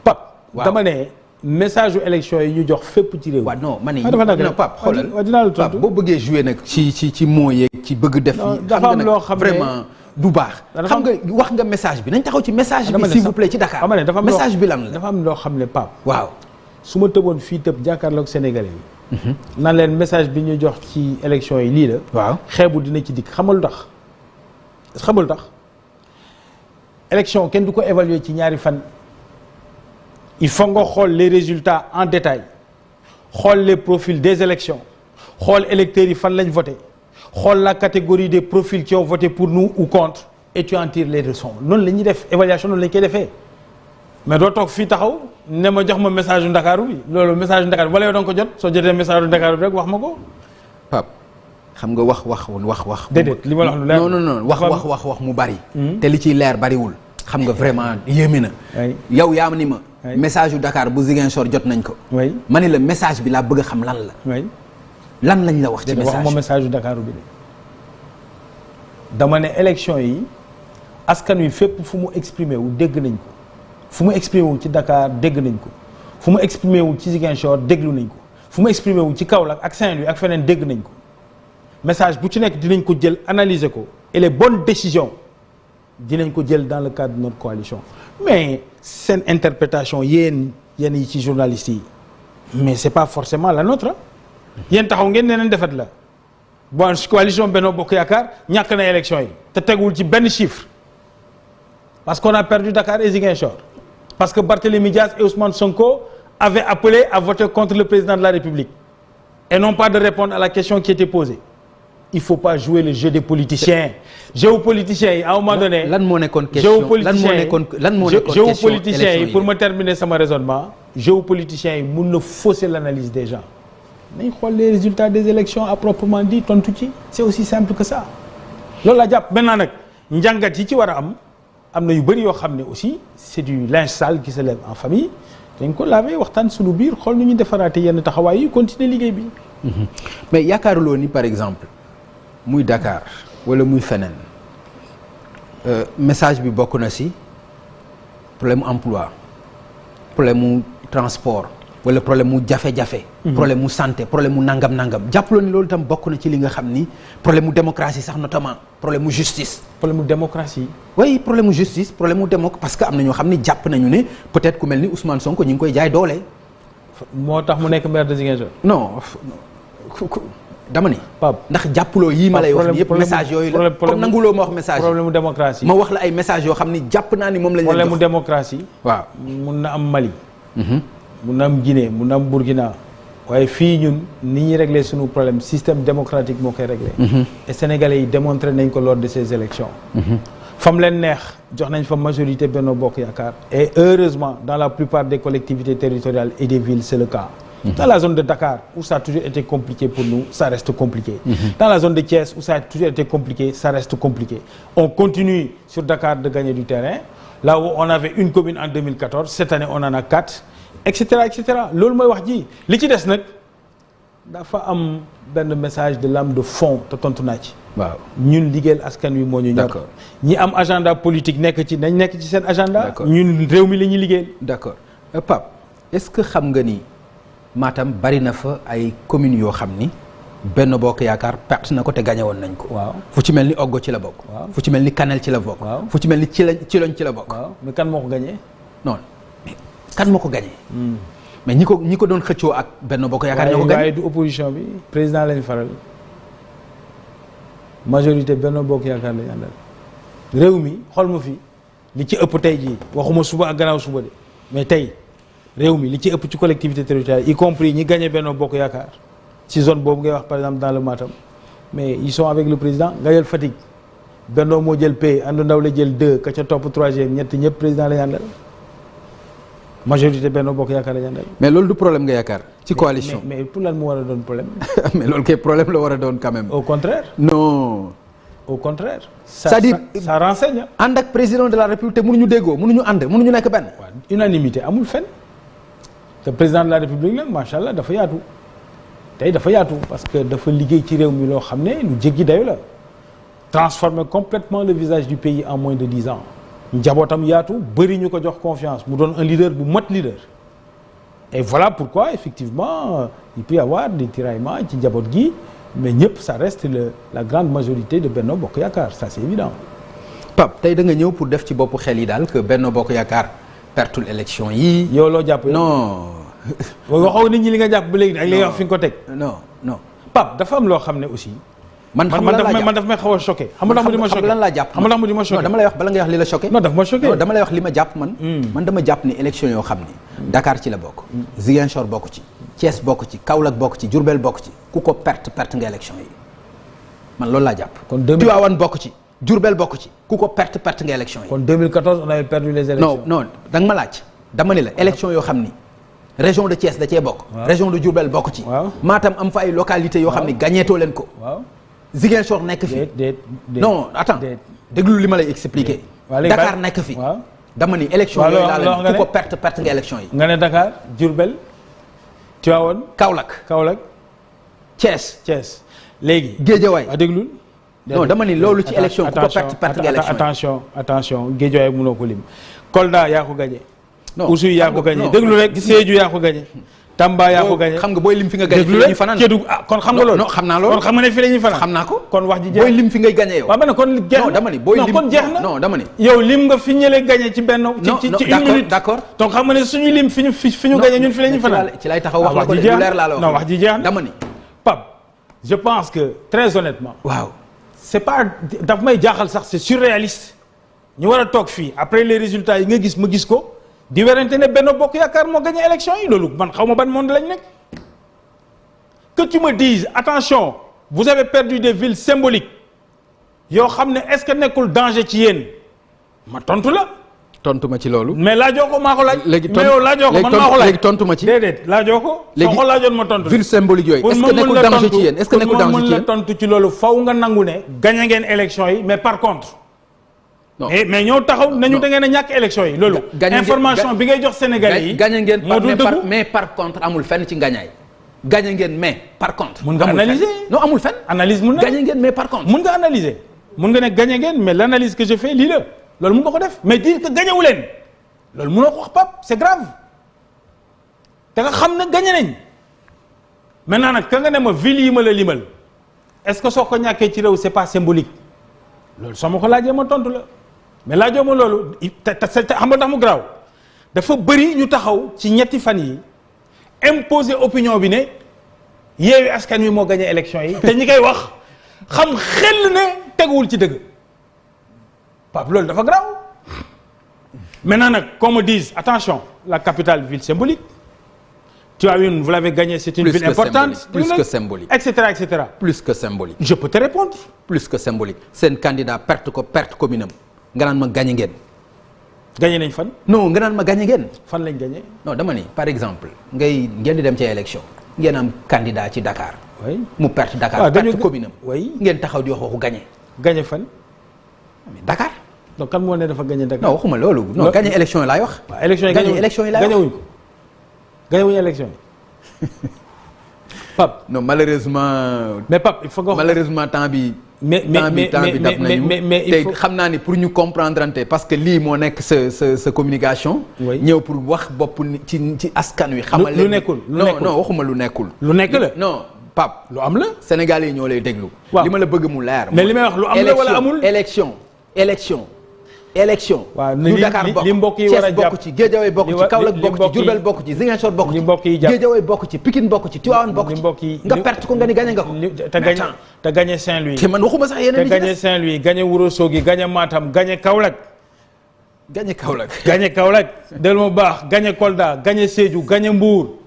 Pape. dama ne message yu élection yi ñu jox fépp ci réew. waaw non man yi Pape xoolal dinaa la tontu Pape boo bëggee jouer nag ci mots yeeg ci bëgg def. dafa am loo xam ne vraiment du baax. xam nga wax nga message bi nañ taxaw ci message bi s'il vous plaît ci Dakar. message bi lan la dafa am loo xam ne Pape. waaw su ma tëboon fii tëb jàkkaarloog Sénégalais yi. nan leen message bi ñu jox ci élection yi lii la. waaw xeebu dina ci dikk xamal lu tax. élection kenn du ko évaluer ci ñaari fan. il faut nga xool les résultats en détail xool les profils des élections xool électeurs yi fan lañ voté xool la catégorie des profils qui ont voté pour nous ou contre et tu en tires les leçons noonu la ñuy def évaluation noonu la ñu koy defee mais doo toog fii taxaw ne ma jox ma message yu Ndakaaru bi loolu message yu Ndakaaru wala yow da nga ko jot soo jotee message yu Ndakaaru bi rek wax ma ko. Pape xam nga wax. déedéet li ma la wax lu leer non wax mu bari. te li ciy leer bariwul. xam nga vraiment yéeme na. yow yaa ni ma. message yu Dakar bu Ziguinchor jot nañ ko. ma ne la message bi laa bëgg a xam lan la. lan lañ la wax ci message wax ma message yu Dakar bi dama ne élection yi askan wi fépp fu mu exprimé wu dégg nañ ko fu mu exprimé wu ci Dakar dégg nañ ko fu mu exprimé wu ci Ziguinchor déglu nañ ko fu mu exprimé wu ci Kaolack ak Saint-Louis ak feneen dégg nañ ko message bu ci nekk dinañ ko jël analyser ko et les bonnes décisions dinañ ko jël dans le cadre de notre coalition mais seen interprétation yéen yi ci journalistes yi mais c'est pas forcément la nôtre yéen taxaw ngeen nee nañ defet la bon coalition Benno Bokk Yaakaar ñàkk na élection yi te teguwul ci benn chiffre parce qu'on a perdu Dakar et Ziguinchor parce que Barthélémy Diaz et Ousmane Sonko avaient appelé à voter contre le président de la République et non pas de répondre à la question qui était posée. Il faut pas jouer le jeu des politiciens. Géopoliticiens yi à un moment donné. lan moo nekkoon question géopoliticiens yi pour me terminer sama raisonnement. géopoliticiens yi mun na fausser l'analyse des gens. nañ xool les résultats des élections à proprement dit tontu ci. c'est aussi simple que ça. loolu la jàpp maintenant nag njàngat yi ci war a am na yu bëri yoo xam ne aussi c'est du linge sale qui se lève en famille dañ ko laver waxtaan suñu biir xool nu ñuy defaraate yenn taxawaay yi continuer liggéey bi. mais yaakaaruloo ni par exemple. muy Dakar wala muy feneen message bi bokk na ci problème mu emploi problème mu transport wala problème mu jafe-jafe. problème mu santé problème mu nangam jàppaloo ni loolu itam bokk na ci li nga xam ni problème mu démocratie sax notamment problème mu justice. problème mu démocratie. oui problème mu justice problème mu parce que am na ñoo xam ni jàpp nañu ne peut-être ku mel ni Ousmane Sonko ñu ngi koy jaay doole. moo tax mu nekk maire de Ziguinchor. non. dama ni Pape ndax jàppuloo yii ma lay wax ni yëpp message yooyu la comme nanguloo ma wax message problème mu démocratie ma wax la ay message yoo xam ni jàpp naa ni moom lañ leen jox problème mu démocratie waaw mun na am Mali mun na am Guinée mun na am Burkina waaye fii ñun ni ñuy régler suñu problème système démocratique moo koy régler et sénégalais yi démontré nañ ko lors de ces élections fam leen neex jox nañ fa majorité Benno Bokk Yaakaar et heureusement dans la plupart des collectivités territoriales et des villes c'est le cas. Dans la zone de Dakar, où ça a toujours été compliqué pour nous, ça reste compliqué. Dans la zone de Thiès, où ça a toujours été compliqué, ça reste compliqué. On continue sur Dakar de gagner du terrain. Là où on avait une commune en 2014, cette année on en a 4, etc. etc. loolu mooy wax ji li ci des nag dafa am benn message de lame de fond te tontu naa ci. waaw ñun liggéeyal askan wi moo ñu ñor. d'accord ñi am agenda politique nekk ci nañ nekk ci seen agenda. d'accord ñun réew mi la ñuy liggéeyal. d'accord Pape est-ce que xam nga ni. Matam bari na fa ay communes yoo xam ni Benno Bokk Yaakaar perte na ko te gagné woon nañ ko. waaw fu ci mel ni Oggo ci la bokk. waaw fu ci mel ni Kanel ci la bokk. waaw fu ci mel ni Ciloñ ci la bokk. waaw mais kan moo ko gagné. non mais kan moo ko gagné. mais ñi ko doon xëccoo ak Benno Bokk Yaakaar ñoo ko gagné. waaye du opposition bi président lañ faral majorité Benno Bokk Yaakaar lañ àndal réew mi xool ma fi li ci ëpp tey jii waxuma suba ak gannaaw suba de mais tey. réew mi li ci ëpp ci collectivité territoriale y compris ñi gagné Benno Bokk Yaakaar ci zone boobu ngay wax par exemple dans le Matam mais ils sont avec le président nga jël Fatick Benno moo jël P Andu Ndaw la jël 2 ka ca topp 3e ñett ñëpp président la ñu àndal majorité Benno Bokk Yaakaar la ñu àndal. mais loolu du problème nga yaakaar. ci coalition mais pour lan mu war a doon problème. mais loolu kay problème la war a doon quand même. au contraire. non. au contraire. c'est-à-dire ça renseigne. ànd ak président de la République te mënuñu déggoo mënuñu ànd mënuñu nekk benn. waaw unanimité amul fenn. te président de la république nag macha allah dafa yaatu tey dafa yaatu parce que dafa liggéey ci réew mi loo xam ne lu jéggi dayu la transformer complètement le visage du pays en moins de 10 ans njabootam yaatu bëri ñu ko jox confiance mu doon un leader bu mat leader. Et voilà pourquoi effectivement il peut y avoir des tiraillements ci njaboot gi mais ñëpp ça reste la grande majorité de Benno Bokk Yaakaar ça c'est évident. Pape tey da nga ñëw pour def ci boppu xel yi daal que Benno Bokk Yaakaar pertul élection yi. yow loo jàpp non. waxoo nit ñi li nga jàpp ba léegi ak li nga wax fi nga ko teg. non. Pape dafa am loo xam ne aussi. man daf may xaw a choqué. xam nga tax ma di ma choqué lan laa jàpp xam nga tax ma di ma choqué. non dama lay wax bala ngay wax li la choqué. non daf ma choqué. non dama lay wax li ma jàpp man. man dama jàpp ni élection yoo xam ni. Dakar ci la bokk. Ziguinchor bokk ci. Thiès bokk ci Kaolack bokk ci Diourbel bokk ci ku ko perte nga élection yi man loolu laa jàpp. kon Tivaouane bokk ci. Diourbel bokk ci ku ko perte nga élection yi. kon 2014 on avait perdu les élections. non da nga ma laaj. dama ni la élection yoo xam ni. région de Thiès da cee bokk. région de Diourbel bokk ci. Matam am fa ay localités yoo xam ni gagnétoo leen ko. Ziguinchor nekk fi. non attends déglu li ma lay expliquer. Dakar nekk fi. dama ni élection yooyu laa leen ku ko perte nga élection yi. nga ne Dakar Diourbel Tivaouane. Kaolack. Thiès. léegi. Guédiawaye a déglul. non dama ni loolu ci élection ku ko perte nga élection yi. attention Guédiawaye mënoo ko lim. Kolda yaa ko gagné. non Oussouye yaa ko gagné déglu rek Sédhiou yaa ko gagné. Tamba yaa ko gagné xam nga booy lim fi nga gagné fi la ñuy fanaan. kon xam nga loolu. non xam naa loolu kon xam nga ne fi la ñuy fanaan. xam naa ko kon wax ji jeex booy lim fi ngay gagné yow. waaw ma ne kon jeex na non dama ni booy lim kon jeex na non dama ni. yow lim nga fi ñële gagné ci benn. ci une minute d'accord. donc xam nga ne suñuy lim fi ñu gagné ñun fi la ñuy fanaan. ci lay taxaw wax la ko lu leer laa la wax. non wax ji jeex na dama ni. Pape je pense que très honnêtement. waaw c'est pas daf may jaaxal sax c'est surréaliste ñu war a toog fii après les résultats yi nga gis ma gis ko di werante ne Benno Bokk Yaakaar moo gagné élection yi loolu man xaw ma ban monde lañ nekk. Que tu me dises attention vous avez perdu des villes symboliques yoo xam ne est-ce que nekkul danger ci yéen ma tontu la. tontu ma ci loolu. mais laajoo ko maa ko laaj. léegi mais yow laajoo ko man maa ko laaj léegi tontu ma ci. déedéet laajoo ko. léegi soo ko laajoon ma tontu. ville symbolique yooyu est-ce que nekkul danger ci yéen est-ce que nekkul danger ci yéen pour ma mën la tontu ci loolu faw nga nangu ne. gagné ngeen élection yi mais par contre. non mais ñoo taxaw nañu da ngeen a ñàkk élection yi loolu. information bi ngay jox Sénégalais yi. gagné ngeen moo dul dëggu mais par contre amul fenn ci ngañaay. gagné ngeen mais par contre. mun nga analyser non amul fenn. analyse mun na gagné ngeen mais par contre. mun nga analyser mun nga ne gagné ngeen mais l'analyse que je fais lii la loolu mun nga ko def mais dire que gagné wu leen loolu munoo ko wax Pape c'est grave te nga xam ne gagné nañ maintenant nag ka nga ne ma ville yi ma la limal est-ce que soo ko ñàkkee ci réew c'est pas symbolique loolu soo ma ko laajee ma tontu la mais laajoo ma loolu te xam nga tax mu garaaw dafa bëri ñu taxaw ci ñetti fan yi imposer opinion bi ne Yewwi Askan Wi moo gagné élection yi te ñi koy wax xam xel ne teguwul ci dëgg Pape loolu dafa garaaw maintenant nag qu'on me dise attention la capitale ville symbolique Tivaouane vous l'avez gagné c'est une ville importante plus que symbolique etc. plus que symbolique je peux te répondre plus que symbolique seen candidat perte commune am nga naan ma gagné ngeen gagné nañ fan non nga naan ma gagné ngeen fan lañ gagné non dama ni par exemple ngeen di dem ci élection ngeen am candidat ci Dakar oui mu perte Dakar perte commune am oui ngeen taxaw di waxu gagné fan mais Dakar donc kan moo ne dafa gagné Dakar non waxuma loolu non gagné élection yi laay wax waaw élection yi gagné élection yi laay wax gagné wuñu élection yi Pape non malheureusement mais Pape il faut nga malheureusement temps bi dab nañu mais tey xam naa ni pour ñu comprendre ante parce que lii moo nekk sa communication ñëw pour wax bopp ci askan wi xamal leen lu nekkul non waxuma lu nekkul lu nekk la non Pape lu am la Sénégalais yi ñoo lay déglu li ma la bëgg mu leer mais li may wax lu am la wala amul élection waaw lu Dakar bokk li mbokk yi war a Thiès bokk ci Guédiawaye bokk ci Kaolack bokk ci Diourbel bokk ci Ziguinchor bokk ci Guédiawaye bokk ci Pikine bokk ci Tivaouane bokk ci nga perte ko nga ni gagné nga ko te gagné Saint-Louis te man waxuma sax yeneen te gagné Saint-Louis gagné Ourossogui gagné Matam gagné Kaolack del ma baax gagné Kolda gagné Sédhiou gagné Mbour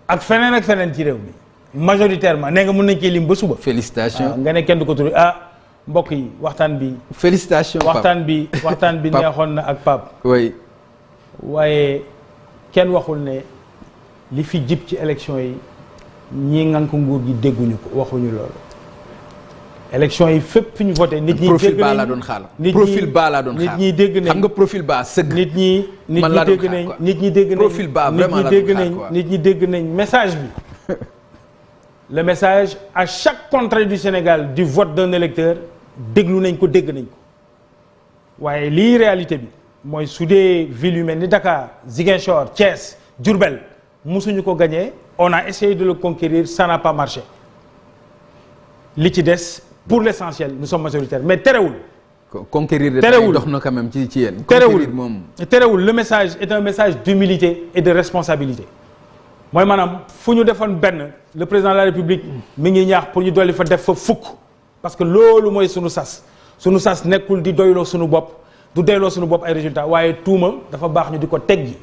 ak feneen ci réew mi majoritairement nee nga mën nañ koy lim ba suba félicitations nga ne kenn du ko tudd mbokk yi waxtaan bi. félicitations waxtaan bi neexoon na ak Pape. oui. waaye kenn waxul ne li fi jib ci élection yi ñii ngànk nguur gi dégguñu ko waxuñu loolu. élection yi fépp fi ñu voté. nit ñi profil bas laa doon xaar profil bas laa doon xaar nit ñi dégg nañ xam nga profil bas sëgg. nit ñi dégg nañ nit ñi dégg nañ profil bas vraiment laa doon xaar quoi nit ñi dégg nañ message bi. le message à chaque contrée du Sénégal du vote d'un électeur déglu nañ ko dégg nañ ko waaye lii réalité bi mooy su dee ville yu mel ni Dakar Ziguinchor Thiès Diourbel musuñu ko gagné on a essayé de le conquérir ça n'a pas marché li ci des pour l'essentiel nous sommes majoritaires mais terewul. conquérir terewul dox na quand même ci yéen. terewul moom terewul le message est un message d'humilité et de responsabilité mooy maanaam fu ñu defoon benn le président de la République mi ngi ñaax pour ñu dolli fa def fa fukk parce que loolu mooy sunu sas nekkul di doyloo sunu bopp du doyloo sunu bopp ay résultats waaye tuuma dafa baax ñu di ko teggi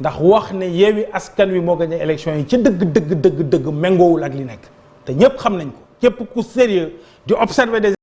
ndax wax ne Yewwi Askan Wi moo gagné élection yi ci dëgg méngoowul ak li nekk te ñépp xam nañ ko képp ku sérieux di observer des